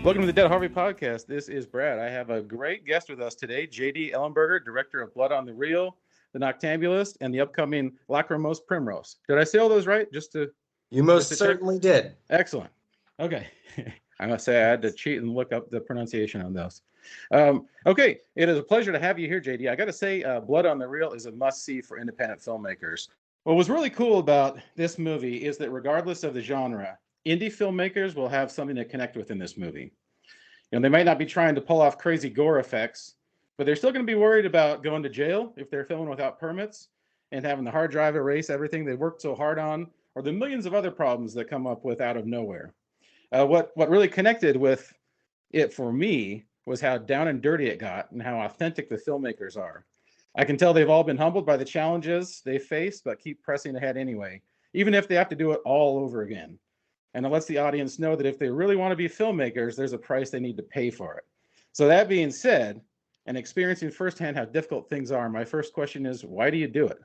Welcome to the Dead Harvey Podcast. This is Brad. I have a great guest with us today, J.D. Ellenberger, director of Blood on the Reel, The Noctambulist, and the upcoming Lachrymose Primrose. Did I say all those right? You most certainly did. Excellent. Okay. I must say I had to cheat and look up the pronunciation on those. Okay, it is a pleasure to have you here, J.D. I got to say, Blood on the Reel is a must-see for independent filmmakers. What was really cool about this movie is that regardless of the genre, indie filmmakers will have something to connect with in this movie. You know, they might not be trying to pull off crazy gore effects, but they're still going to be worried about going to jail if they're filming without permits and having the hard drive erase everything they worked so hard on, or the millions of other problems that come up with out of nowhere. What really connected with it for me was how down and dirty it got and how authentic the filmmakers are. I can tell they've all been humbled by the challenges they faced, but keep pressing ahead anyway, even if they have to do it all over again. And it lets the audience know that if they really want to be filmmakers, there's a price they need to pay for it. So that being said, and experiencing firsthand how difficult things are, my first question is, why do you do it?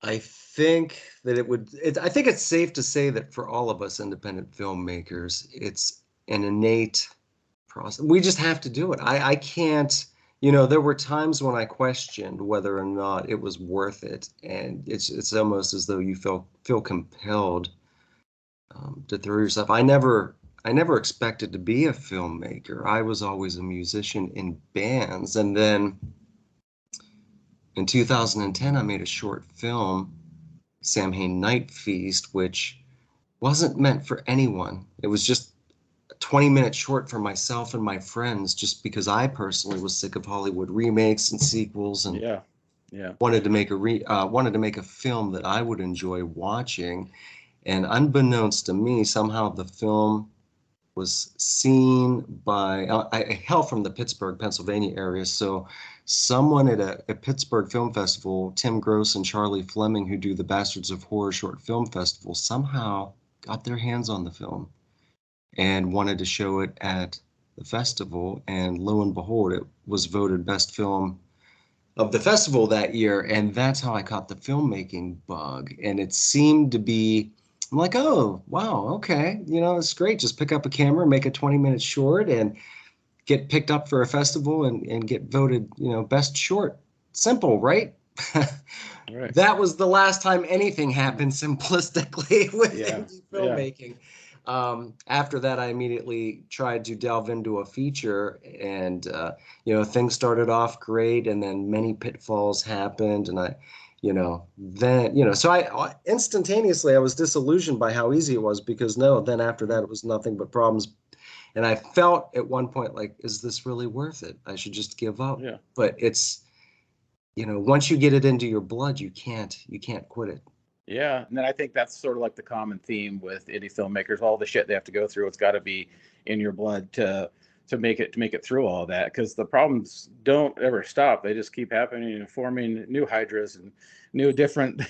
I think that I think it's safe to say that for all of us independent filmmakers, it's an innate process. We just have to do it. I can't, there were times when I questioned whether or not it was worth it. And it's almost as though you feel compelled to throw yourself. I never expected to be a filmmaker. I was always a musician in bands. And then in 2010, I made a short film, Samhain Night Feast, which wasn't meant for anyone. It was just a 20-minute short for myself and my friends, just because I personally was sick of Hollywood remakes and sequels, and wanted to make a film that I would enjoy watching. And unbeknownst to me, somehow the film was seen by, I hail from the Pittsburgh, Pennsylvania area, so someone at a Pittsburgh Film Festival, Tim Gross and Charlie Fleming, who do the Bastards of Horror Short Film Festival, somehow got their hands on the film and wanted to show it at the festival. And lo and behold, it was voted best film of the festival that year. And that's how I caught the filmmaking bug. And it seemed to be, I'm like, oh, wow, okay, it's great. Just pick up a camera, make a 20-minute short, and get picked up for a festival and get voted, best short. Simple, right? Right. That was the last time anything happened simplistically with indie filmmaking. After that, I immediately tried to delve into a feature, and things started off great, and then many pitfalls happened, and so I instantaneously, I was disillusioned by how easy it was, because then after that, it was nothing but problems. And I felt at one point like, is this really worth it? I should just give up. Yeah. But it's, once you get it into your blood, you can't quit it. Yeah. And then I think that's sort of like the common theme with indie filmmakers, all the shit they have to go through. It's got to be in your blood to make it through all that, because the problems don't ever stop. They just keep happening and forming new hydras and new different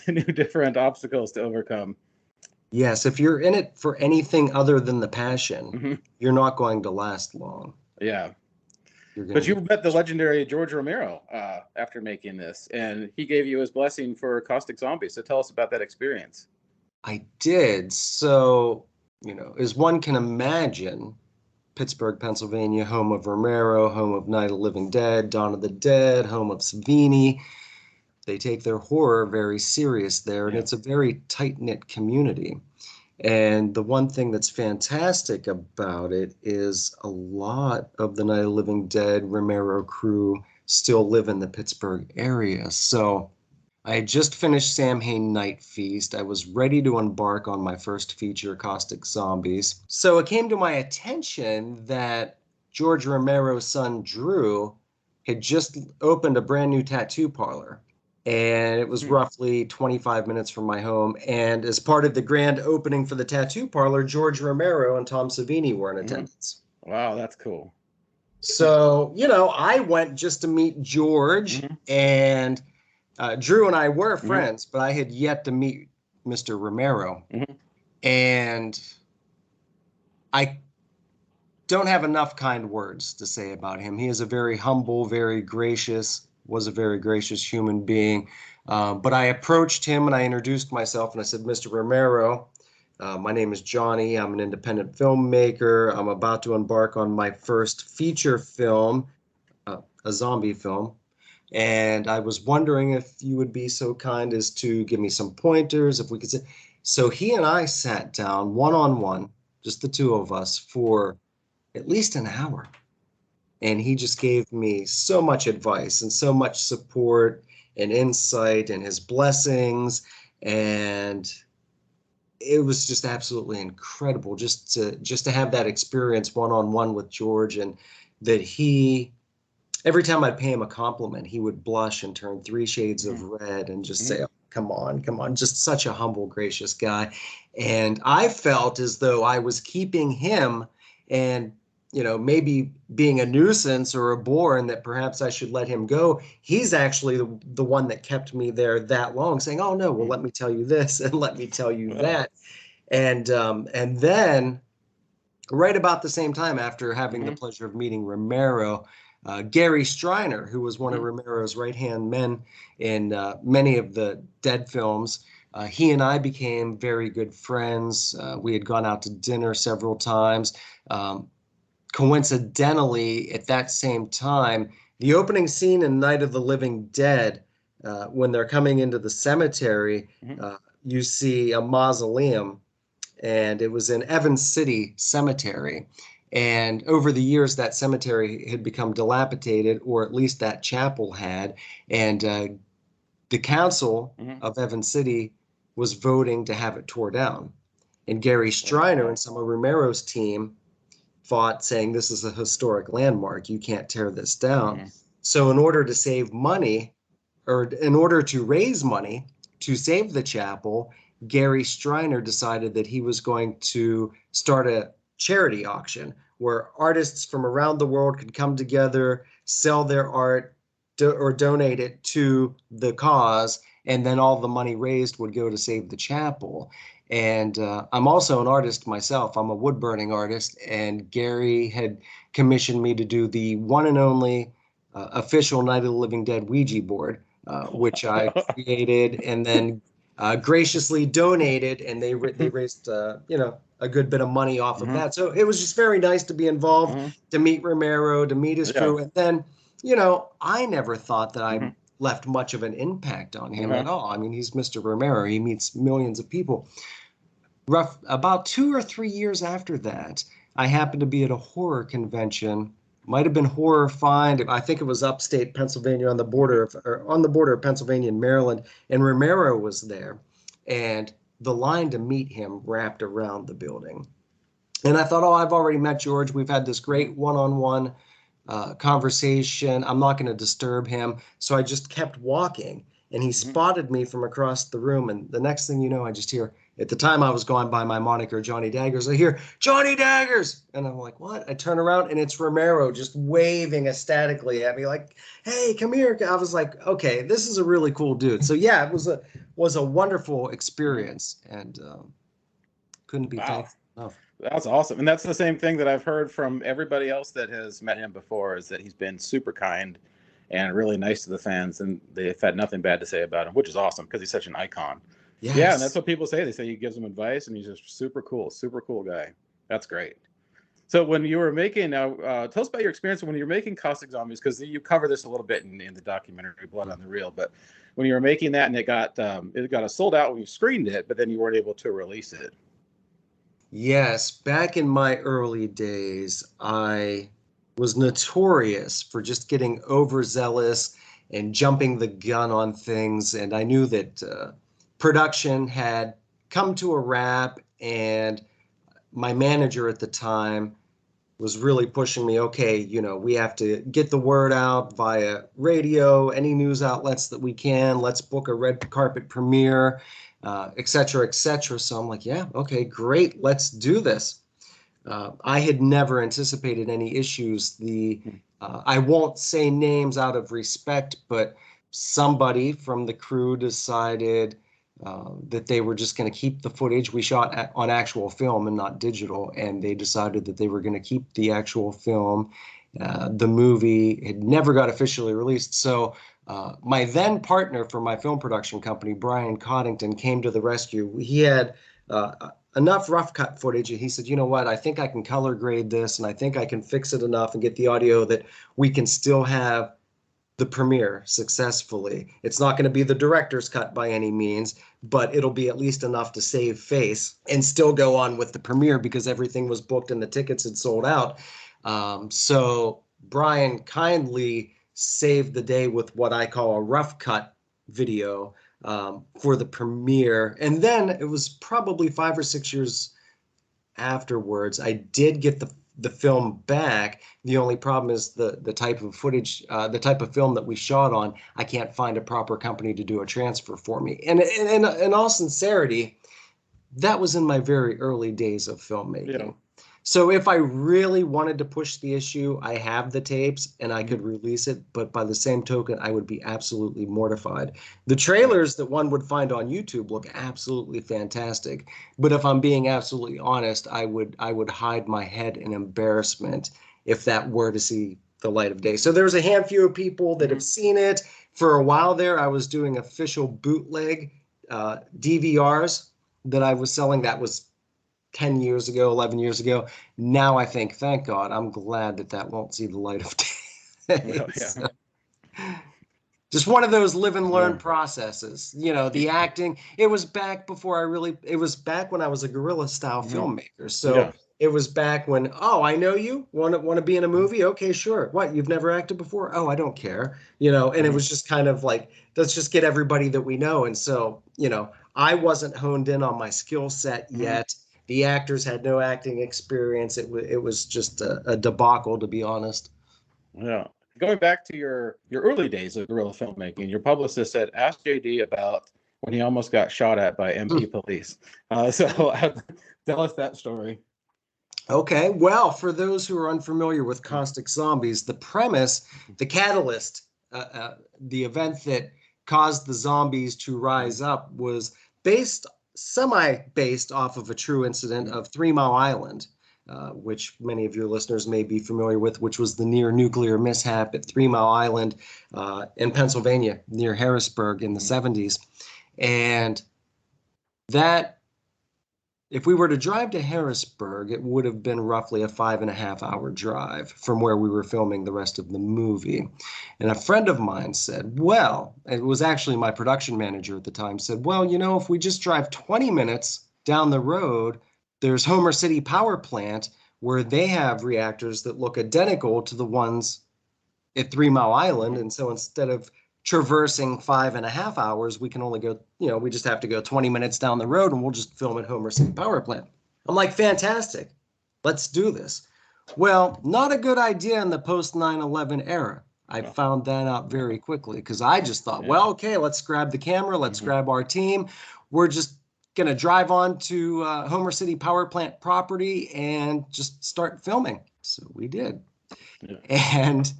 obstacles to overcome. Yes, if you're in it for anything other than the passion, you're not going to last long. Yeah. But you met the legendary George Romero after making this, and he gave you his blessing for Caustic Zombies. So tell us about that experience. I did. So, as one can imagine, Pittsburgh, Pennsylvania, home of Romero, home of Night of the Living Dead, Dawn of the Dead, home of Savini. They take their horror very serious there, and it's a very tight-knit community. And the one thing that's fantastic about it is a lot of the Night of the Living Dead Romero crew still live in the Pittsburgh area. So I had just finished Samhain Night Feast. I was ready to embark on my first feature, Caustic Zombies. So it came to my attention that George Romero's son, Drew, had just opened a brand new tattoo parlor. And it was roughly 25 minutes from my home. And as part of the grand opening for the tattoo parlor, George Romero and Tom Savini were in attendance. Wow, that's cool. So, I went just to meet George, and Drew and I were friends, but I had yet to meet Mr. Romero. And I don't have enough kind words to say about him. He is a very humble, very gracious, was a very gracious human being. But I approached him and I introduced myself and I said, Mr. Romero, My name is Johnny. I'm an independent filmmaker. I'm about to embark on my first feature film, a zombie film. And I was wondering if you would be so kind as to give me some pointers, if we could. So he and I sat down one-on-one, just the two of us, for at least an hour. And he just gave me so much advice and so much support and insight and his blessings. And it was just absolutely incredible just to have that experience one-on-one with George, and that he, every time I'd pay him a compliment, he would blush and turn three shades of red and just say, oh, come on, come on. Just such a humble, gracious guy. And I felt as though I was keeping him and, maybe being a nuisance or a bore, and that perhaps I should let him go. He's actually the one that kept me there that long, saying, oh, no, well, let me tell you this and let me tell you that. And then right about the same time, after having the pleasure of meeting Romero, Gary Striner, who was one of Romero's right-hand men in many of the Dead films, he and I became very good friends. We had gone out to dinner several times. Coincidentally, at that same time, the opening scene in Night of the Living Dead, when they're coming into the cemetery, you see a mausoleum, and it was in Evans City Cemetery. And over the years, that cemetery had become dilapidated, or at least that chapel had. And the council of Evans City was voting to have it tore down. And Gary Striner and some of Romero's team fought, saying this is a historic landmark. You can't tear this down. So in order to save money, or in order to raise money to save the chapel, Gary Striner decided that he was going to start a charity auction where artists from around the world could come together, sell their art, or donate it to the cause, and then all the money raised would go to save the chapel. And I'm also an artist myself. I'm a wood burning artist, and Gary had commissioned me to do the one and only official Night of the Living Dead Ouija board, which I created and then graciously donated, and they raised a good bit of money off of that. So it was just very nice to be involved, to meet Romero, to meet his crew, and then I never thought that I left much of an impact on him at all. I mean, he's Mr. Romero. He meets millions of people. About 2 or 3 years after that, I happened to be at a horror convention. Might have been Horror Find. I think it was upstate Pennsylvania, on the border of Pennsylvania and Maryland. And Romero was there, and the line to meet him wrapped around the building. And I thought, oh, I've already met George. We've had this great one-on-one conversation. I'm not going to disturb him. So I just kept walking, and he spotted me from across the room. And the next thing you know, I just hear, at the time I was going by my moniker, Johnny Daggers, I hear, Johnny Daggers! And I'm like, what? I turn around, and it's Romero just waving ecstatically at me like, hey, come here. I was like, okay, this is a really cool dude. So yeah, it was a wonderful experience, and couldn't be thankful enough. That's awesome. And that's the same thing that I've heard from everybody else that has met him before, is that he's been super kind and really nice to the fans, and they've had nothing bad to say about him, which is awesome because he's such an icon. Yes. Yeah, and that's what people say. They say he gives them advice, and he's just super cool guy. That's great. So when you were making, tell us about your experience when you were making Caustic Zombies, because you cover this a little bit in the documentary Blood on the Reel. But when you were making that, and it got sold out when you screened it, but then you weren't able to release it. Yes, back in my early days, I was notorious for just getting overzealous and jumping the gun on things, and I knew that production had come to a wrap, and my manager at the time was really pushing me, okay, we have to get the word out via radio, any news outlets that we can, let's book a red carpet premiere, et cetera, et cetera. So I'm like, yeah, okay, great, let's do this. I had never anticipated any issues. I won't say names out of respect, but somebody from the crew decided that they were just going to keep the footage we shot on actual film and not digital, and they decided that they were going to keep the actual film. The movie had never got officially released, so my then partner for my film production company, Brian Coddington, came to the rescue. He had a enough rough cut footage, and he said, you know what, I think I can color grade this, and I think I can fix it enough and get the audio that we can still have the premiere successfully. It's not going to be the director's cut by any means, but it'll be at least enough to save face and still go on with the premiere because everything was booked and the tickets had sold out. So Brian kindly saved the day with what I call a rough cut video for the premiere. And then it was probably 5 or 6 years afterwards, I did get the film back. The only problem is the type of footage, the type of film that we shot on, I can't find a proper company to do a transfer for me. And in all sincerity, that was in my very early days of filmmaking. Yeah. So if I really wanted to push the issue, I have the tapes and I could release it, but by the same token, I would be absolutely mortified. The trailers that one would find on YouTube look absolutely fantastic, but if I'm being absolutely honest, I would hide my head in embarrassment if that were to see the light of day. So there's a handful of people that have seen it. For a while there, I was doing official bootleg DVRs that I was selling. That was 10 years ago, 11 years ago. Now I think, thank God, I'm glad that won't see the light of day. Well, yeah. So, just one of those live and learn processes. You know, the acting, it was back when I was a guerrilla style filmmaker. So it was back when, oh, I know you, want to be in a movie? Okay, sure. What, you've never acted before? Oh, I don't care. You know, and it was just kind of like, let's just get everybody that we know. And so, you know, I wasn't honed in on my skill set yet. The actors had no acting experience. It was just a debacle, to be honest. Yeah. Going back to your early days of guerrilla filmmaking, your publicist said, ask JD about when he almost got shot at by MP police. So tell us that story. Okay. Well, for those who are unfamiliar with Caustic Zombies, the premise, the catalyst, the event that caused the zombies to rise up was semi-based off of a true incident of 3 Mile Island, which many of your listeners may be familiar with, which was the near nuclear mishap at 3 Mile Island in Pennsylvania, near Harrisburg in the 70s. And that, if we were to drive to Harrisburg, it would have been roughly a 5.5-hour drive from where we were filming the rest of the movie. And a friend of mine said, well, it was actually my production manager at the time, said, well, you know, if we just drive 20 minutes down the road, there's Homer City Power Plant where they have reactors that look identical to the ones at 3 Mile Island. And so instead of traversing 5.5 hours, we can only go, you know, we just have to go 20 minutes down the road and we'll just film at Homer City Power Plant. I'm like, fantastic. Let's do this. Well, not a good idea in the post 9/11 era. I found that out very quickly because I just thought, well, okay, let's grab the camera. Let's grab our team. We're just going to drive on to Homer City Power Plant property and just start filming. So we did. And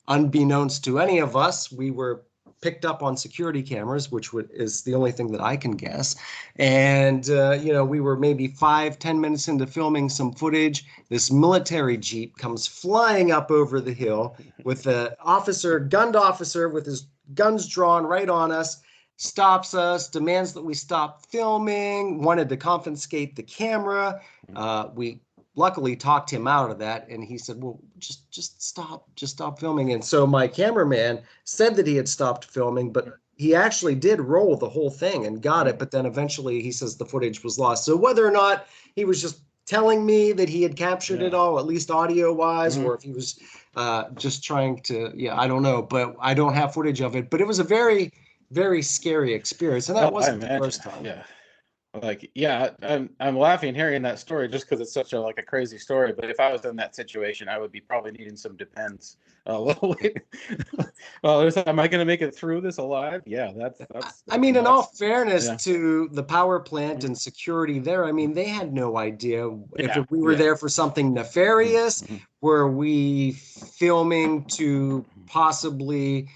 unbeknownst to any of us, we were picked up on security cameras, which is the only thing that I can guess. And, you know, we were maybe 5-10 minutes into filming some footage. This military Jeep comes flying up over the hill with an gunned officer with his guns drawn right on us, stops us, demands that we stop filming, wanted to confiscate the camera. We luckily talked him out of that, and he said, well, just stop filming. And so my cameraman said that he had stopped filming, but he actually did roll the whole thing and got it. But then eventually he says the footage was lost. So whether or not he was just telling me that he had captured it all, at least audio wise, or if he was just trying to, I don't know, but I don't have footage of it. But it was a very, very scary experience. And that wasn't the first time. Yeah. Like, I'm laughing hearing that story just because it's such a crazy story. But if I was in that situation, I would be probably needing some depends. Well, am I going to make it through this alive? Yeah, that's I mean, in all fairness to the power plant and security there, I mean, they had no idea if we were there for something nefarious. Were we filming to possibly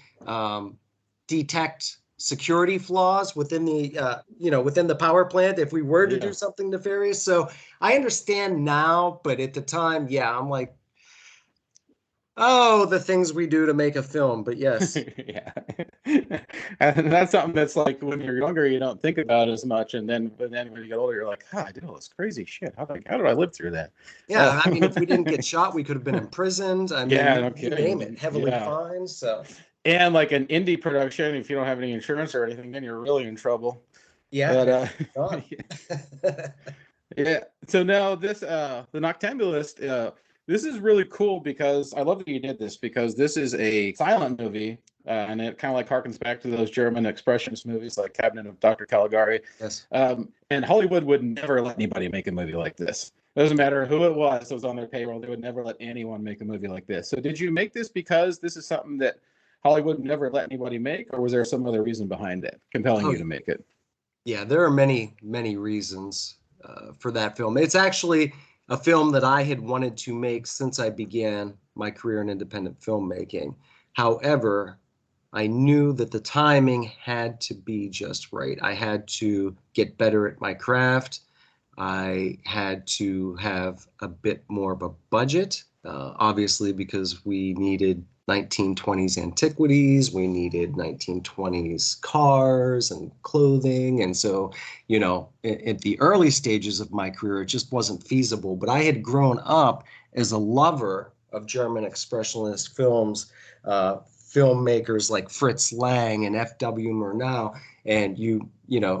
detect security flaws within the within the power plant if we were to do something nefarious? So I understand now, but at the time, I'm like, oh, the things we do to make a film. But yes. And that's something that's like when you're younger, you don't think about as much, and then when you get older, you're like, "Ah, I did all this crazy shit. How did I live through that?" Yeah, I mean, if we didn't get shot, we could have been imprisoned. I Yeah, mean, no you name it, kidding. heavily Yeah, fined. So and like an indie production, if you don't have any insurance or anything, then you're really in trouble. yeah, But it's gone. yeah. So now this the Noctambulist, this is really cool because I love that you did this because this is a silent movie, and it kind of like harkens back to those German expressionist movies like Cabinet of Dr. Caligari. Yes. And Hollywood would never let anybody make a movie like this. It doesn't matter who it was on their payroll, they would never let anyone make a movie like this. So did you make this because this is something that Hollywood would never let anybody make, or was there some other reason behind it compelling Oh, you to make it? yeah, there are many, many reasons for that film. It's actually a film that I had wanted to make since I began my career in independent filmmaking. However, I knew that the timing had to be just right. I had to get better at my craft. I had to have a bit more of a budget, obviously, because we needed 1920s antiquities, we needed 1920s cars and clothing. And so, at the early stages of my career, it just wasn't feasible. But I had grown up as a lover of German expressionist films, filmmakers like Fritz Lang and F.W. Murnau. And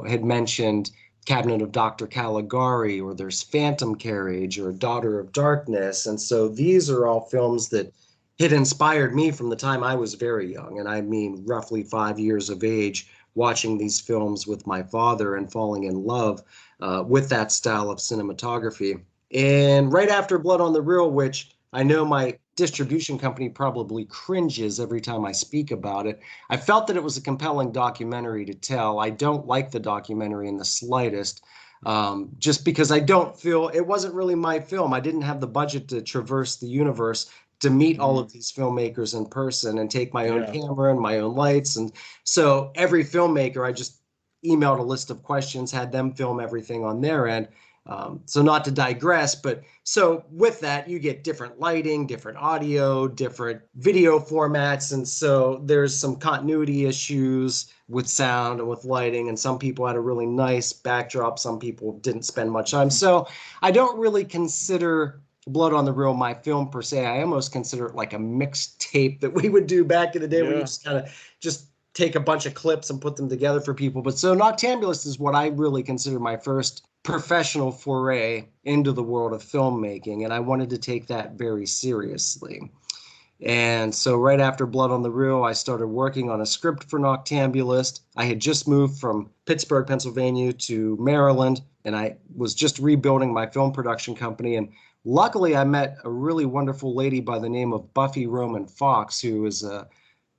had mentioned Cabinet of Dr. Caligari, or there's Phantom Carriage, or Daughter of Darkness. And so these are all films that had inspired me from the time I was very young. And I mean, roughly 5 years of age, watching these films with my father and falling in love with that style of cinematography. And right after Blood on the Reel, which I know my distribution company probably cringes every time I speak about it, I felt that it was a compelling documentary to tell. I don't like the documentary in the slightest, just because I don't feel it wasn't really my film. I didn't have the budget to traverse the universe to meet all of these filmmakers in person and take my own Yeah. camera and my own lights. And so every filmmaker, I just emailed a list of questions, had them film everything on their end. So not to digress, but so with that, you get different lighting, different audio, different video formats. And so there's some continuity issues with sound and with lighting. And some people had a really nice backdrop. Some people didn't spend much time. So I don't really consider Blood on the Reel my film per se. I almost consider it like a mixed tape that we would do back in the day where you just kind of just take a bunch of clips and put them together for people. But so Noctambulist is what I really consider my first professional foray into the world of filmmaking, and I wanted to take that very seriously. And so right after Blood on the Reel, I started working on a script for Noctambulist. I had just moved from Pittsburgh, Pennsylvania to Maryland, and I was just rebuilding my film production company. And luckily, I met a really wonderful lady by the name of Buffy Roman Fox, who is a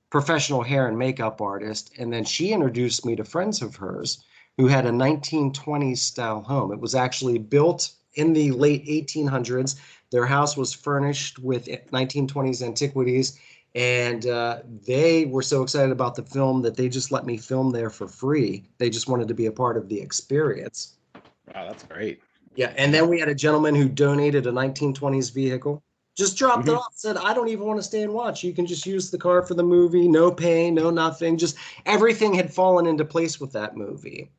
professional hair and makeup artist. And then she introduced me to friends of hers who had a 1920s style home. It was actually built in the late 1800s. Their house was furnished with 1920s antiquities, and they were so excited about the film that they just let me film there for free. They just wanted to be a part of the experience. Wow, that's great. Yeah, and then we had a gentleman who donated a 1920s vehicle. Just dropped it off, said, I don't even want to stay and watch. You can just use the car for the movie. No pay, no nothing. Just everything had fallen into place with that movie.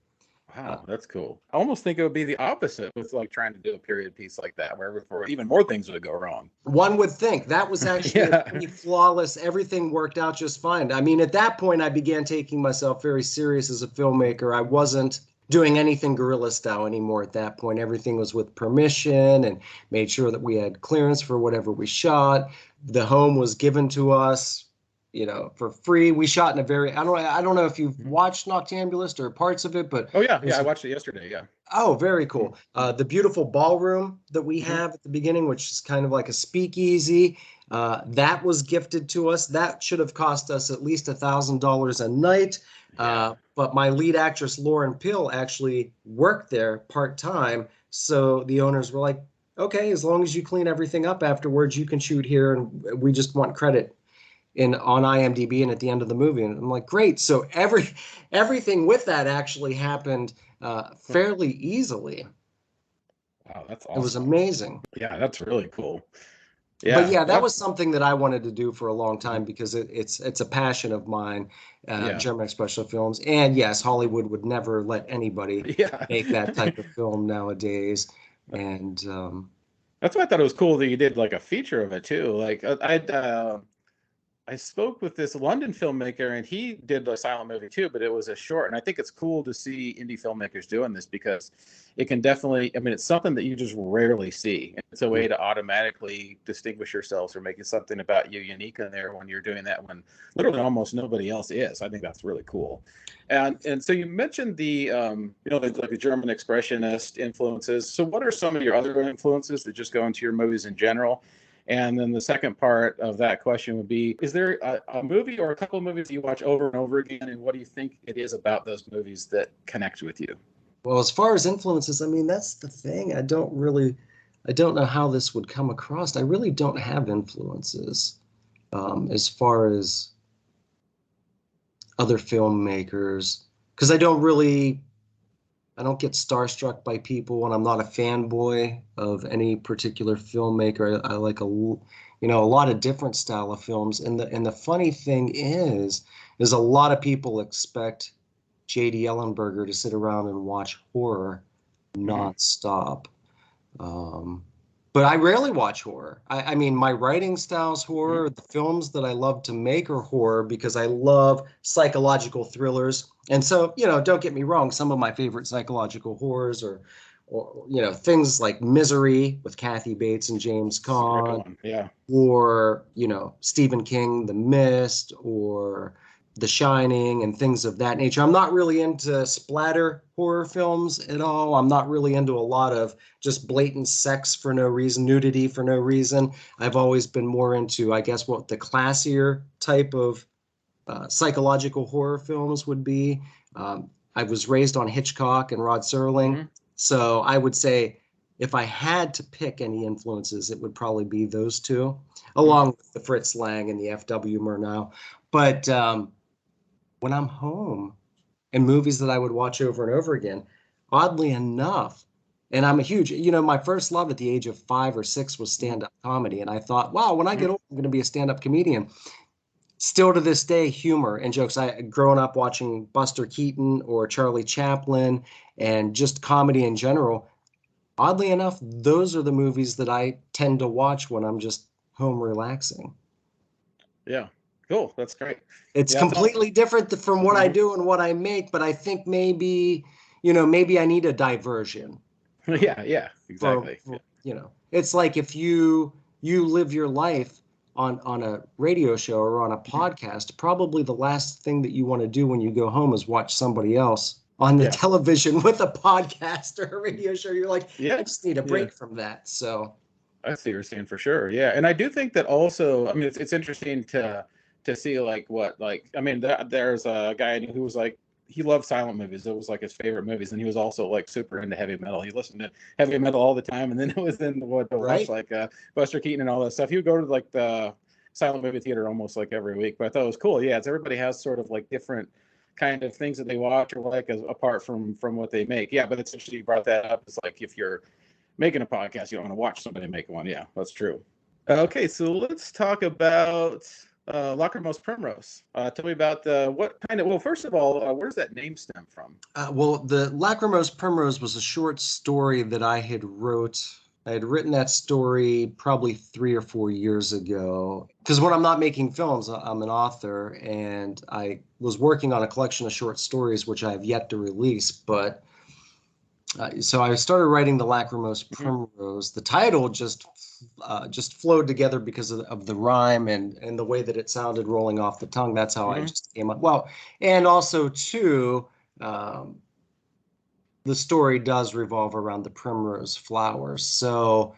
Wow, that's cool. I almost think it would be the opposite with like trying to do a period piece like that, where before even more things would go wrong. One would think that was actually Yeah. pretty flawless. Everything worked out just fine. I mean, at that point, I began taking myself very serious as a filmmaker. I wasn't doing anything guerrilla style anymore at that point. Everything was with permission and made sure that we had clearance for whatever we shot. The home was given to us, for free. We shot in a very, I don't know if you've watched Noctambulist or parts of it, but Oh yeah, I watched it yesterday. Yeah. oh, very cool. The beautiful ballroom that we have at the beginning, which is kind of like a speakeasy, that was gifted to us. That should have cost us at least $1,000 a night. But my lead actress, Lauren Pill, actually worked there part-time. So the owners were like, okay, as long as you clean everything up afterwards, you can shoot here, and we just want credit on IMDb and at the end of the movie. And I'm like, great. So everything with that actually happened fairly easily. Wow, that's awesome. It was amazing. Yeah, that's really cool. But Yeah. yeah, that Well, was something that I wanted to do for a long time because it's a passion of mine, yeah. German expressionist films. And yes, Hollywood would never let anybody Yeah. make that type of film nowadays. And That's why I thought it was cool that you did like a feature of it too. Like I spoke with this London filmmaker, and he did a silent movie too, but it was a short. And I think it's cool to see indie filmmakers doing this because it can definitely, I mean, it's something that you just rarely see. It's a way to automatically distinguish yourselves or making something about you unique in there when you're doing that when literally almost nobody else is. I think that's really cool. And so you mentioned the like the German expressionist influences. So what are some of your other influences that just go into your movies in general? And then the second part of that question would be, is there a movie or a couple of movies that you watch over and over again? And what do you think it is about those movies that connect with you? well, as far as influences, I mean, that's the thing. I don't know how this would come across. I really don't have influences as far as other filmmakers because I don't get starstruck by people, and I'm not a fanboy of any particular filmmaker. I like a lot of different style of films. And the funny thing is a lot of people expect J.D. Ellenberger to sit around and watch horror nonstop. Um, but I rarely watch horror. I mean, my writing style's horror. The films that I love to make are horror because I love psychological thrillers. And so, don't get me wrong, some of my favorite psychological horrors or things like Misery with Kathy Bates and James It's a great Caan, one. Yeah. or Stephen King, The Mist, or The Shining, and things of that nature. I'm not really into splatter horror films at all. I'm not really into a lot of just blatant sex for no reason, nudity for no reason. I've always been more into, I guess, what the classier type of psychological horror films would be. I was raised on Hitchcock and Rod Serling, so I would say if I had to pick any influences, it would probably be those two, along with the Fritz Lang and the F.W. Murnau. But when I'm home, and movies that I would watch over and over again, oddly enough, and I'm a huge, my first love at the age of 5 or 6 was stand-up comedy, and I thought, wow, when I get old, I'm going to be a stand-up comedian. Still to this day, humor and jokes. I grown up watching Buster Keaton or Charlie Chaplin and just comedy in general. Oddly enough, those are the movies that I tend to watch when I'm just home relaxing. Yeah. Cool. That's great. It's Yeah. It's all. completely different from what I do and what I make, but I think maybe I need a diversion. Yeah. Yeah. For, Exactly. for it's like if you live your life on a radio show or on a podcast, probably the last thing that you want to do when you go home is watch somebody else on the Yeah. television with a podcast or a radio show. You're like, Yeah. I just need a Yeah. break from that. So I see what you're saying for sure. Yeah, and I do think that also. I mean, it's interesting to see like what like. I mean, there's a guy who was like he loved silent movies. It was like his favorite movies, and he was also like super into heavy metal. He listened to heavy metal all the time, and then it was in what to watch right. like Buster Keaton and all that stuff. He would go to like the silent movie theater almost like every week. But I thought it was cool. Yeah, it's everybody has sort of like different kind of things that they watch or like as apart from what they make. Yeah, but it's interesting you brought that up. It's like if you're making a podcast, you don't want to watch somebody make one. Yeah, that's true. Okay, so let's talk about Lachrymose Primrose. Tell me about what kind of. Well, first of all, where does that name stem from? Well, the Lachrymose Primrose was a short story that I had wrote. I had written that story probably 3 or 4 years ago. Because when I'm not making films, I'm an author, and I was working on a collection of short stories, which I have yet to release. But so I started writing the Lachrymose Primrose. The title just flowed together because of the rhyme and the way that it sounded rolling off the tongue. That's how I just came up. Well, and also too, the story does revolve around the primrose flowers. So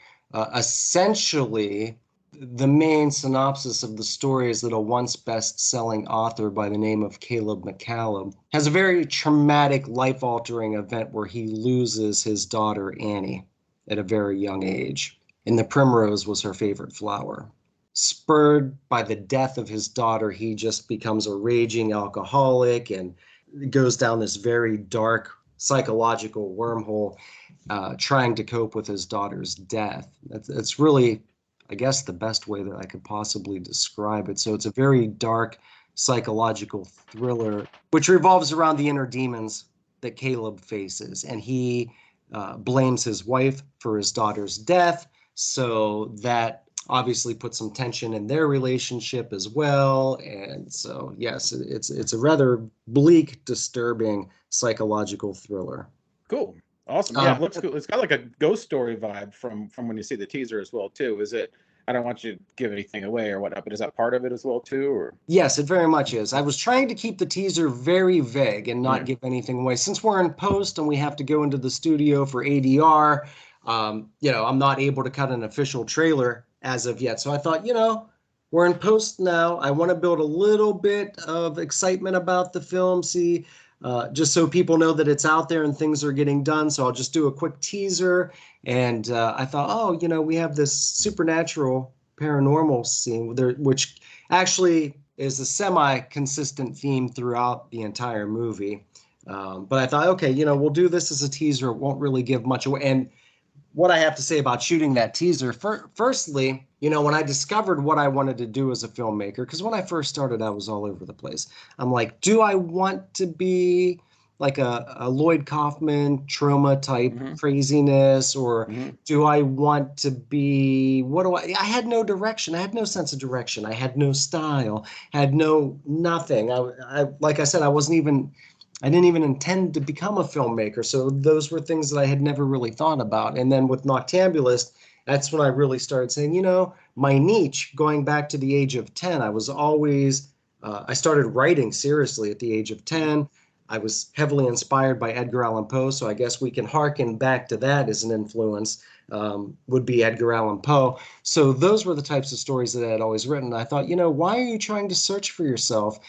essentially, the main synopsis of the story is that a once best-selling author by the name of Caleb McCallum has a very traumatic, life-altering event where he loses his daughter Annie at a very young age, and the primrose was her favorite flower. Spurred by the death of his daughter, he just becomes a raging alcoholic and goes down this very dark psychological wormhole, trying to cope with his daughter's death. It's really I guess, the best way that I could possibly describe it. So it's a very dark psychological thriller, which revolves around the inner demons that Caleb faces. And he blames his wife for his daughter's death. So that obviously puts some tension in their relationship as well. And so, yes, it's a rather bleak, disturbing psychological thriller. Cool. Awesome. Yeah, it looks cool. It's got like a ghost story vibe from when you see the teaser as well too. Is it? I don't want you to give anything away or whatnot, but is that part of it as well too? Or yes, it very much is. I was trying to keep the teaser very vague and not give anything away. Since we're in post and we have to go into the studio for ADR, I'm not able to cut an official trailer as of yet. So I thought, we're in post now. I want to build a little bit of excitement about the film, just so people know that it's out there and things are getting done. So I'll just do a quick teaser. And I thought, we have this supernatural paranormal scene there, which actually is a semi-consistent theme throughout the entire movie. But I thought, okay, we'll do this as a teaser. It won't really give much away. And what I have to say about shooting that teaser, firstly, when I discovered what I wanted to do as a filmmaker, because when I first started, I was all over the place. I'm like, do I want to be like a Lloyd Kaufman trauma type craziness, or do I want to be, I had no direction. I had no sense of direction. I had no style, had nothing. Like I said, I didn't even intend to become a filmmaker. So those were things that I had never really thought about. And then with Noctambulist, that's when I really started saying, my niche, going back to the age of 10, I was always, I started writing seriously at the age of 10. I was heavily inspired by Edgar Allan Poe. So I guess we can harken back to that as an influence, would be Edgar Allan Poe. So those were the types of stories that I had always written. I thought, why are you trying to search for yourself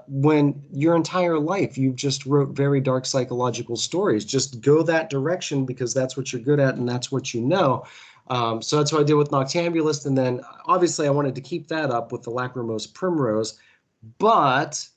when your entire life you've just wrote very dark psychological stories? Just go that direction because that's what you're good at and that's what you know. So that's what I did with Noctambulist. And then obviously I wanted to keep that up with the Lachrymose Primrose. But,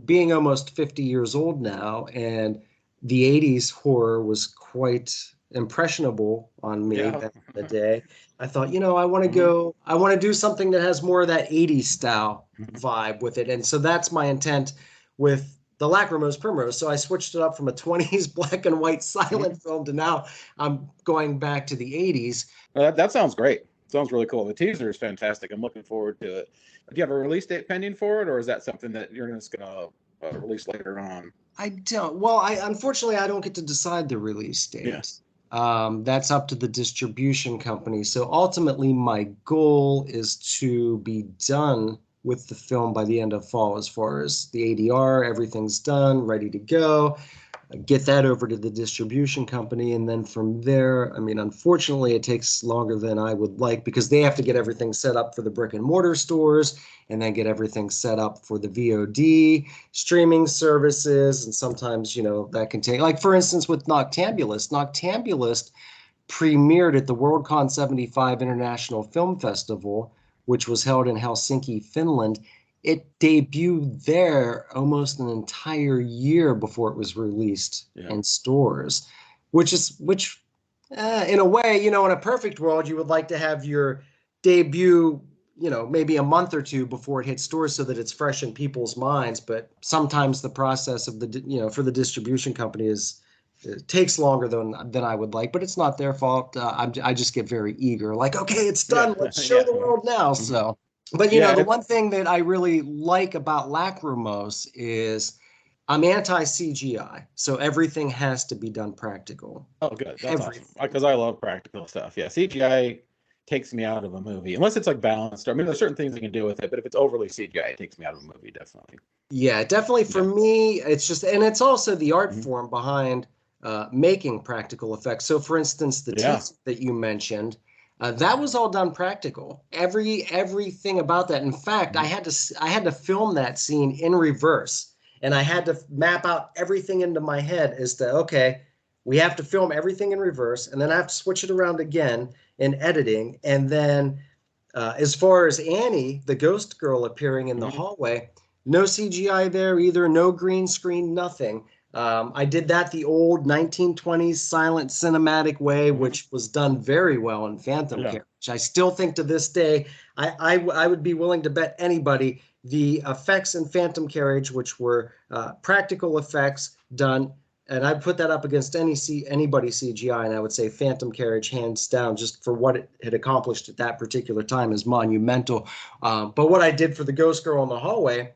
being almost 50 years old now, and the 80s horror was quite impressionable on me back in the day. I thought, I want to do something that has more of that 80s style vibe with it. And so that's my intent with the Lachrymose Primrose. So I switched it up from a 20s black and white silent film to now I'm going back to the 80s. That sounds great. Sounds really cool. The teaser is fantastic. I'm looking forward to it. Do you have a release date pending for it, or is that something that you're just going to release later on? I don't. Well, unfortunately, I don't get to decide the release date. Yes. That's up to the distribution company. So ultimately, my goal is to be done with the film by the end of fall. As far as the ADR, everything's done, ready to go. Get that over to the distribution company, and then from there, unfortunately, it takes longer than I would like because they have to get everything set up for the brick and mortar stores and then get everything set up for the VOD streaming services. And sometimes, that can take, like for instance, with Noctambulist premiered at the Worldcon 75 International Film Festival, which was held in Helsinki, Finland. It debuted there almost an entire year before it was released in stores, which in a way, in a perfect world, you would like to have your debut, maybe a month or two before it hits stores so that it's fresh in people's minds. But sometimes the process of for the distribution company it takes longer than I would like, but it's not their fault. I just get very eager, like, okay, it's done. Let's show the world now. So. But, the one thing that I really like about Lachrymose is I'm anti-CGI. So everything has to be done practical. Oh, good. That's awesome. Because I love practical stuff. Yeah, CGI takes me out of a movie. Unless it's like balanced. There's certain things you can do with it. But if it's overly CGI, it takes me out of a movie, definitely. Yeah, definitely. For me, it's just, and it's also the art form behind making practical effects. So, for instance, the teeth that you mentioned, that was all done practical. Everything about that. In fact, I had to film that scene in reverse, and I had to map out everything into my head as to, okay, we have to film everything in reverse, and then I have to switch it around again in editing. And then as far as Annie, the ghost girl appearing in the hallway, no CGI there either, no green screen, nothing. I did that the old 1920s silent cinematic way, which was done very well in Phantom Carriage. which I still think to this day, I would be willing to bet anybody the effects in Phantom Carriage, which were practical effects done, and I'd put that up against anybody CGI, and I would say Phantom Carriage, hands down, just for what it had accomplished at that particular time, is monumental. But what I did for the Ghost Girl in the hallway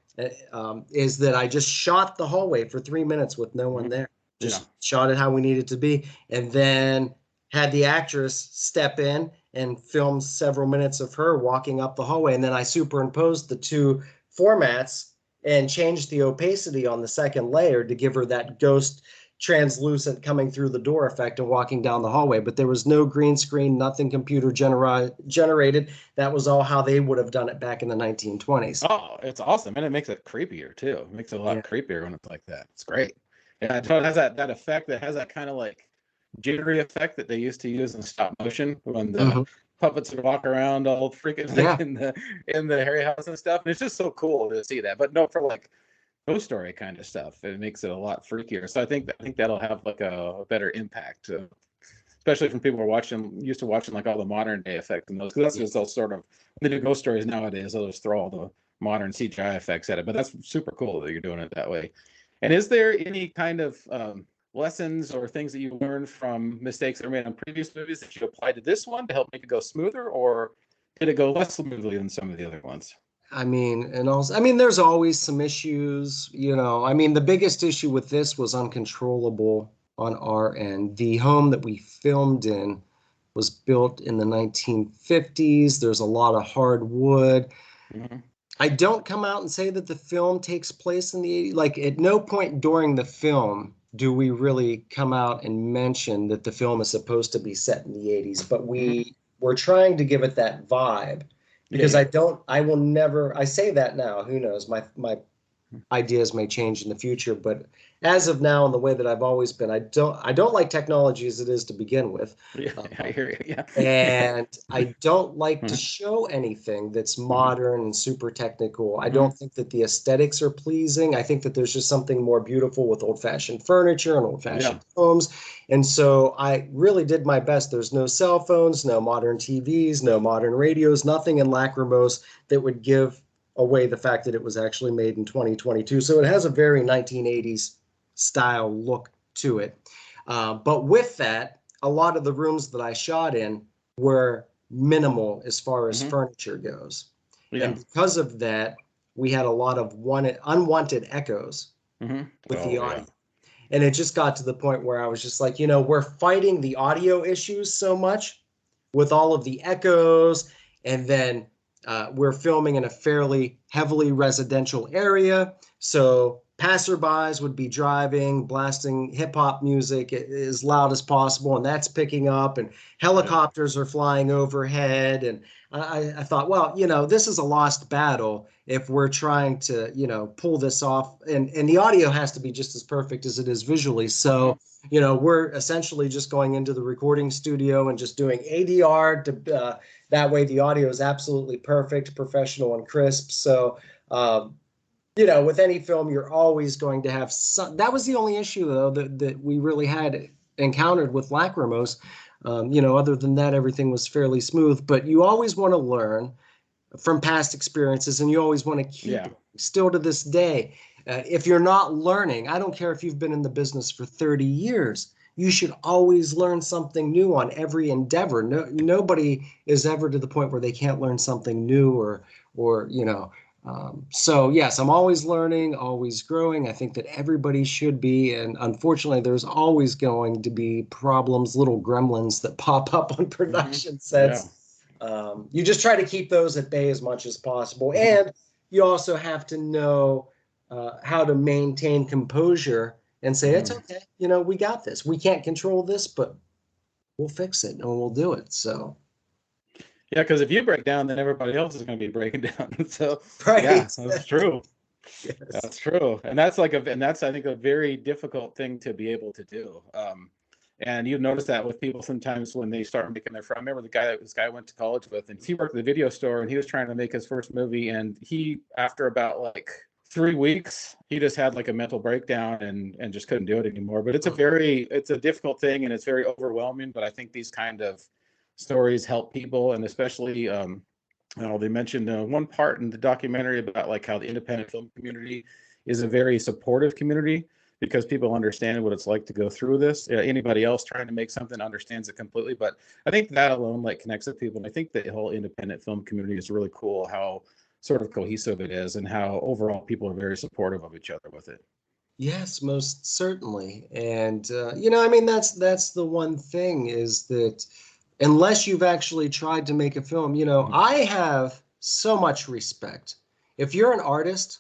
is that I just shot the hallway for 3 minutes with no one there. Just shot it how we needed to be, and then had the actress step in and film several minutes of her walking up the hallway, and then I superimposed the two formats and changed the opacity on the second layer to give her that ghost translucent coming through the door effect and walking down the hallway. But there was no green screen, nothing computer generated. That was all how they would have done it back in the 1920s. Oh, it's awesome. And it makes it creepier too. It makes it a lot creepier when it's like that. It's great. And it has that effect that has that kind of like jittery effect that they used to use in stop motion when the puppets would walk around all freaking in the Harry house and stuff. And it's just so cool to see that. But no, for like ghost story kind of stuff, it makes it a lot freakier. So I think that'll have like a better impact, especially from people who are used to watching like all the modern day effects and those. Because that's just all sort of when they do ghost stories nowadays, they'll just throw all the modern CGI effects at it. But that's super cool that you're doing it that way. And is there any kind of lessons or things that you learned from mistakes that were made on previous movies that you applied to this one to help make it go smoother, or did it go less smoothly than some of the other ones? I mean, and also, I mean, there's always some issues, you know. I mean, the biggest issue with this was uncontrollable on our end. The home that we filmed in was built in the 1950s. There's a lot of hardwood. I don't come out and say that the film takes place in the 80s. Like, at no point during the film do we really come out and mention that the film is supposed to be set in the 80s, but we're trying to give it that vibe. Because I will never, I say that now, who knows, my ideas may change in the future, but as of now, in the way that I've always been, I don't like technology as it is to begin with. I hear you. And I don't like to show anything that's modern and super technical. I don't think that the aesthetics are pleasing. I think that there's just something more beautiful with old-fashioned furniture and old-fashioned homes. And so I really did my best. There's no cell phones, no modern TVs, no modern radios, nothing in Lachrymose that would give away the fact that it was actually made in 2022. So it has a very 1980s style look to it. But with that, a lot of the rooms that I shot in were minimal as far as furniture goes. And because of that, we had a lot of unwanted echoes with the audio. And it just got to the point where I was just like, you know, we're fighting the audio issues so much with all of the echoes, and then we're filming in a fairly heavily residential area, so passerbys would be driving, blasting hip-hop music as loud as possible, and that's picking up, and helicopters are flying overhead. And I thought, well, you know, this is a lost battle if we're trying to, you know, pull this off, and the audio has to be just as perfect as it is visually. So, you know, we're essentially just going into the recording studio and just doing ADR to that way the audio is absolutely perfect, professional, and crisp. So, you know, with any film, you're always going to have some. That was the only issue, though, that we really had encountered with Lachrymose. You know, other than that, everything was fairly smooth. But you always want to learn from past experiences, and you always want to keep still to this day. If you're not learning, I don't care if you've been in the business for 30 years, you should always learn something new on every endeavor. Nobody is ever to the point where they can't learn something new or you know. So yes, I'm always learning, always growing. I think that everybody should be, and unfortunately, there's always going to be problems, little gremlins that pop up on production sets. You just try to keep those at bay as much as possible, and you also have to know how to maintain composure and say, it's okay, you know, we got this. We can't control this, but we'll fix it and we'll do it. So. Yeah, because if you break down, then everybody else is going to be breaking down. So yeah, that's true. Yes. That's true, and that's I think a very difficult thing to be able to do. And you notice that with people sometimes when they start making their. I remember this guy I went to college with, and he worked at the video store, and he was trying to make his first movie, and he, after about like 3 weeks, he just had like a mental breakdown and just couldn't do it anymore. But it's a difficult thing, and it's very overwhelming. But I think these kind of stories help people, and especially they mentioned one part in the documentary about like how the independent film community is a very supportive community because people understand what it's like to go through this. Anybody else trying to make something understands it completely, but I think that alone like connects with people. And I think the whole independent film community is really cool, how sort of cohesive it is and how overall people are very supportive of each other with it. Yes, most certainly. And you know, I mean, that's the one thing is that unless you've actually tried to make a film, you know, Mhm. I have so much respect. If you're an artist,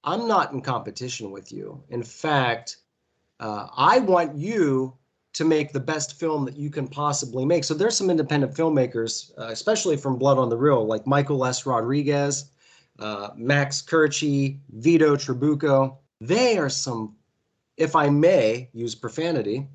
I'm not in competition with you. In fact, I want you to make the best film that you can possibly make. So there's some independent filmmakers, especially from Blood on the Reel, like Michael S. Rodriguez, Max Kurchi, Vito Trabucco. They are some, if I may use profanity,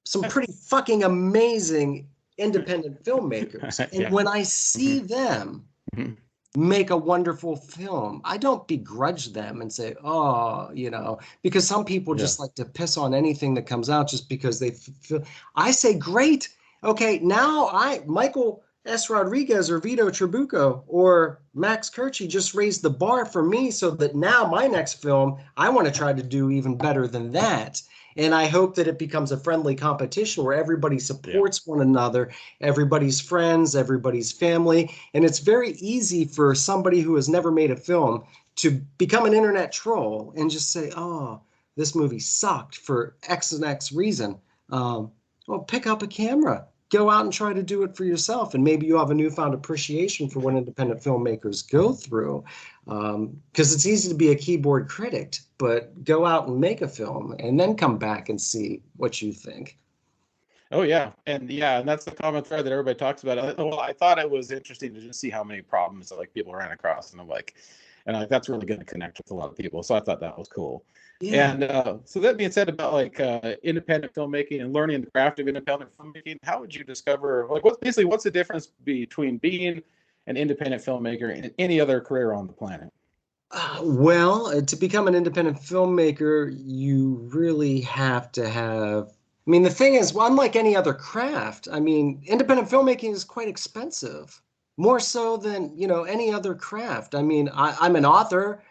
some pretty fucking amazing independent filmmakers. And Yeah. when I see Mhm. them Mhm. make a wonderful film, I don't begrudge them and say, oh, you know, because some people Yeah. just like to piss on anything that comes out just because they feel. I say, great. Okay, now Michael S. Rodriguez or Vito Trabucco or Max Kurchi just raised the bar for me so that now my next film, I want to try to do even better than that. And I hope that it becomes a friendly competition where everybody Yeah. supports one another, everybody's friends, everybody's family. And it's very easy for somebody who has never made a film to become an internet troll and just say, oh, this movie sucked for X and X reason. Well, pick up a camera, go out and try to do it for yourself. And maybe you have a newfound appreciation for what independent filmmakers go through. Because it's easy to be a keyboard critic, but go out and make a film and then come back and see what you think. Oh yeah, and that's the common thread that everybody talks about. Well, I thought it was interesting to just see how many problems that like people ran across, and I'm like, and like that's really going to connect with a lot of people. So I thought that was cool. Yeah. And so that being said, about like independent filmmaking and learning the craft of independent filmmaking, how would you discover like what's the difference between being an independent filmmaker and any other career on the planet? To become an independent filmmaker, you really have to have. I mean, the thing is, well, unlike any other craft, I mean, independent filmmaking is quite expensive, more so than, you know, any other craft. I mean, I'm an author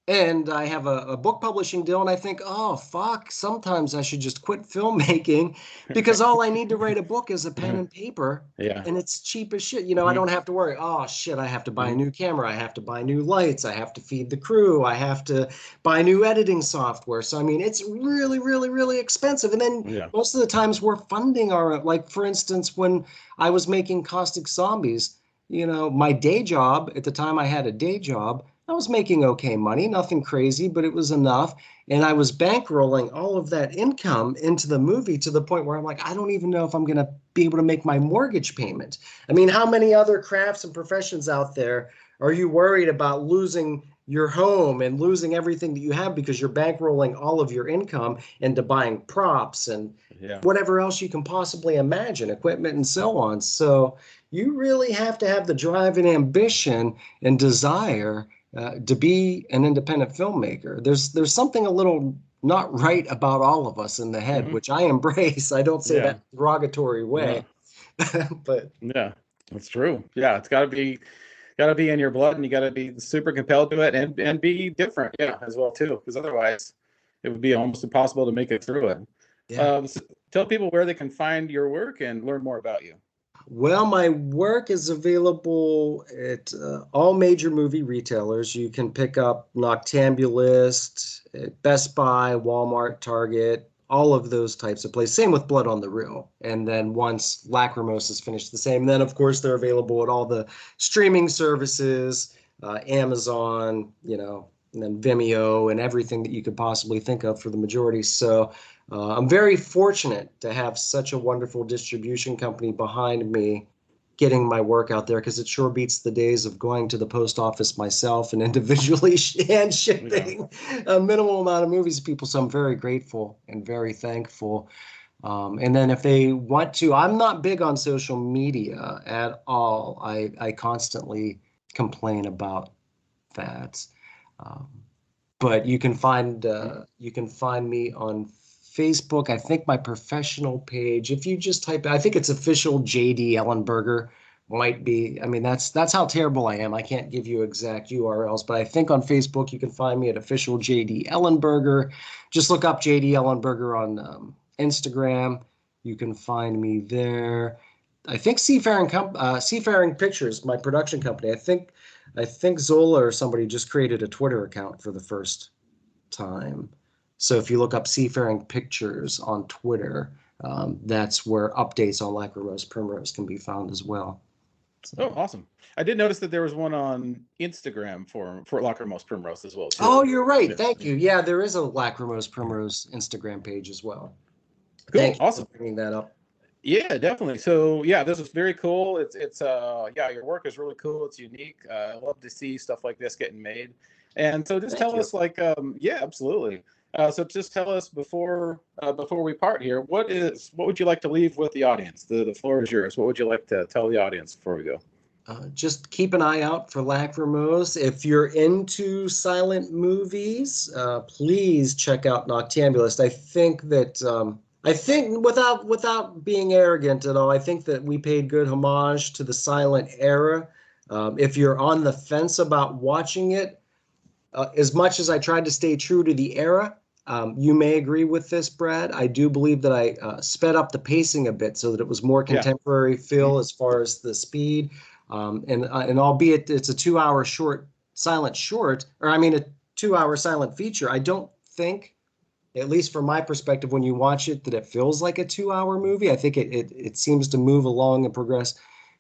and I have a book publishing deal, and I think, oh, fuck, sometimes I should just quit filmmaking because all I need to write a book is a pen and paper, Yeah. and it's cheap as shit. You know, I Hmm. don't have to worry, oh, shit, I have to buy a Hmm. new camera, I have to buy new lights, I have to feed the crew, I have to buy new editing software. So, I mean, it's really, really, really expensive. And then Yeah. most of the times we're funding our, like, for instance, when I was making Caustic Zombies, you know, my day job, at the time I had a day job, I was making okay money, nothing crazy, but it was enough. And I was bankrolling all of that income into the movie to the point where I'm like, I don't even know if I'm going to be able to make my mortgage payment. I mean, how many other crafts and professions out there are you worried about losing your home and losing everything that you have because you're bankrolling all of your income into buying props and Yeah. whatever else you can possibly imagine, equipment and so on. So you really have to have the drive and ambition and desire to be an independent filmmaker. There's something a little not right about all of us in the head, Hmm. which I embrace. I don't say that Yeah. in a derogatory No. way, but Yeah. That's true. Yeah. It's got to be in your blood, and you got to be super compelled to it, and be different, yeah, as well too, because otherwise it would be almost impossible to make it through it. yeah. So tell people where they can find your work and learn more about you. Well, my work is available at all major movie retailers. You can pick up Noctambulist at Best Buy, Walmart, Target, all of those types of places. Same with Blood on the Reel. And then once Lachrymose is finished, the same. Then, of course, they're available at all the streaming services, Amazon, you know, and then Vimeo and everything that you could possibly think of for the majority. So, I'm very fortunate to have such a wonderful distribution company behind me getting my work out there because it sure beats the days of going to the post office myself and individually hand Yeah. shipping a minimal amount of movies to people. So I'm very grateful and very thankful. And then if they want to, I'm not big on social media at all. I constantly complain about that. Um, but you can find me on Facebook. I think my professional page, if you just type, I think it's official JD Ellenberger might be. I mean, that's how terrible I am. I can't give you exact URLs, but I think on Facebook you can find me at official JD Ellenberger. Just look up JD Ellenberger on Instagram. You can find me there. I think Seafaring Pictures, my production company. I think Zola or somebody just created a Twitter account for the first time. So if you look up Seafaring Pictures on Twitter, that's where updates on Lachrymose Primrose can be found as well. So. Oh, awesome. I did notice that there was one on Instagram for Lachrymose Primrose as well, too. Oh, you're right. Thank you. Yeah, there is a Lachrymose Primrose Instagram page as well. Cool. Thank you Awesome. for bringing that up. Yeah, definitely. So yeah, this is very cool. It's yeah, your work is really cool. It's unique. I love to see stuff like this getting made. And so just tell us, like, yeah, absolutely. So just tell us before we part here, what would you like to leave with the audience? The floor is yours. What would you like to tell the audience before we go? Just keep an eye out for Lachrymose. If you're into silent movies, please check out Noctambulist. I think without being arrogant at all, I think that we paid good homage to the silent era. If you're on the fence about watching it, as much as I tried to stay true to the era, you may agree with this, Brad. I do believe that I sped up the pacing a bit so that it was more contemporary feel as far as the speed. And albeit it's a 2-hour silent feature, I don't think, at least from my perspective, when you watch it, that it feels like a 2-hour movie. I think it seems to move along and progress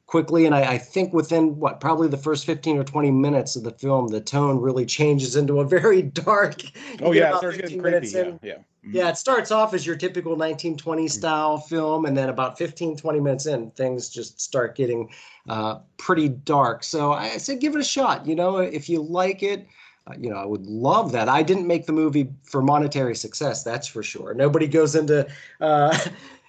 quickly. And I think within probably the first 15 or 20 minutes of the film, the tone really changes into a very dark. Oh yeah, it starts getting creepy. Yeah. Mm-hmm. Yeah, it starts off as your typical 1920 style film, and then about 15, 20 minutes in, things just start getting pretty dark. So I said, give it a shot. If you like it, I would love that. I didn't make the movie for monetary success, that's for sure. Nobody goes into,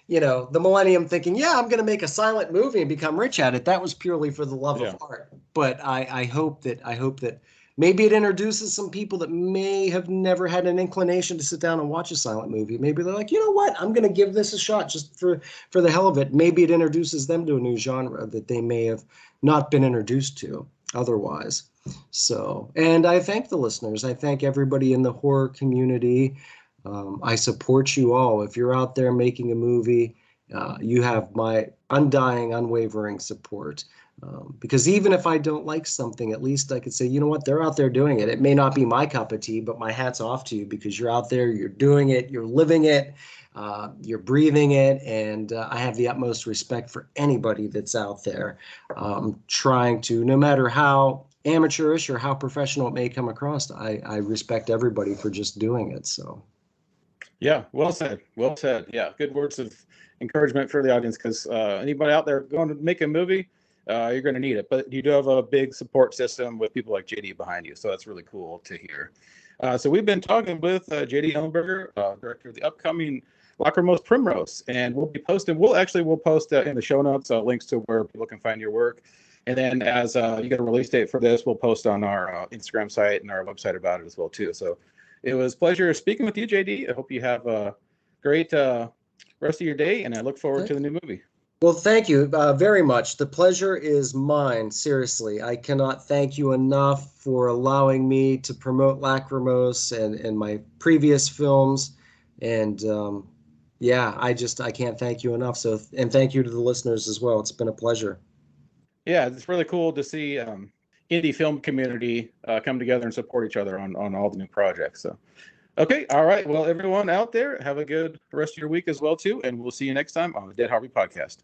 the millennium thinking, yeah, I'm going to make a silent movie and become rich at it. That was purely for the love of art. But I hope that maybe it introduces some people that may have never had an inclination to sit down and watch a silent movie. Maybe they're like, you know what, I'm going to give this a shot just for the hell of it. Maybe it introduces them to a new genre that they may have not been introduced to otherwise. So, and I thank the listeners. I thank everybody in the horror community. I support you all. If you're out there making a movie, you have my undying, unwavering support. Because even if I don't like something, at least I could say, you know what, they're out there doing it. It may not be my cup of tea, but my hat's off to you because you're out there, you're doing it, you're living it, you're breathing it. And I have the utmost respect for anybody that's out there trying to, no matter how amateurish or how professional it may come across, I respect everybody for just doing it. So. Yeah, well said. Well said. Yeah, good words of encouragement for the audience, because anybody out there going to make a movie, you're going to need it. But you do have a big support system with people like JD behind you, so that's really cool to hear. So we've been talking with JD Ellenberger, director of the upcoming Lachrymose Primrose, and we'll post in the show notes links to where people can find your work. And then as you get a release date for this, we'll post on our Instagram site and our website about it as well too. So it was a pleasure speaking with you, JD. I hope you have a great rest of your day, and I look forward to the new movie. Well, thank you very much. The pleasure is mine. Seriously, I cannot thank you enough for allowing me to promote Lachrymose and my previous films. And I can't thank you enough. So, and thank you to the listeners as well. It's been a pleasure. Yeah, it's really cool to see indie film community come together and support each other on all the new projects. So, okay, all right. Well, everyone out there, have a good rest of your week as well too, and we'll see you next time on the Dead Harvey Podcast.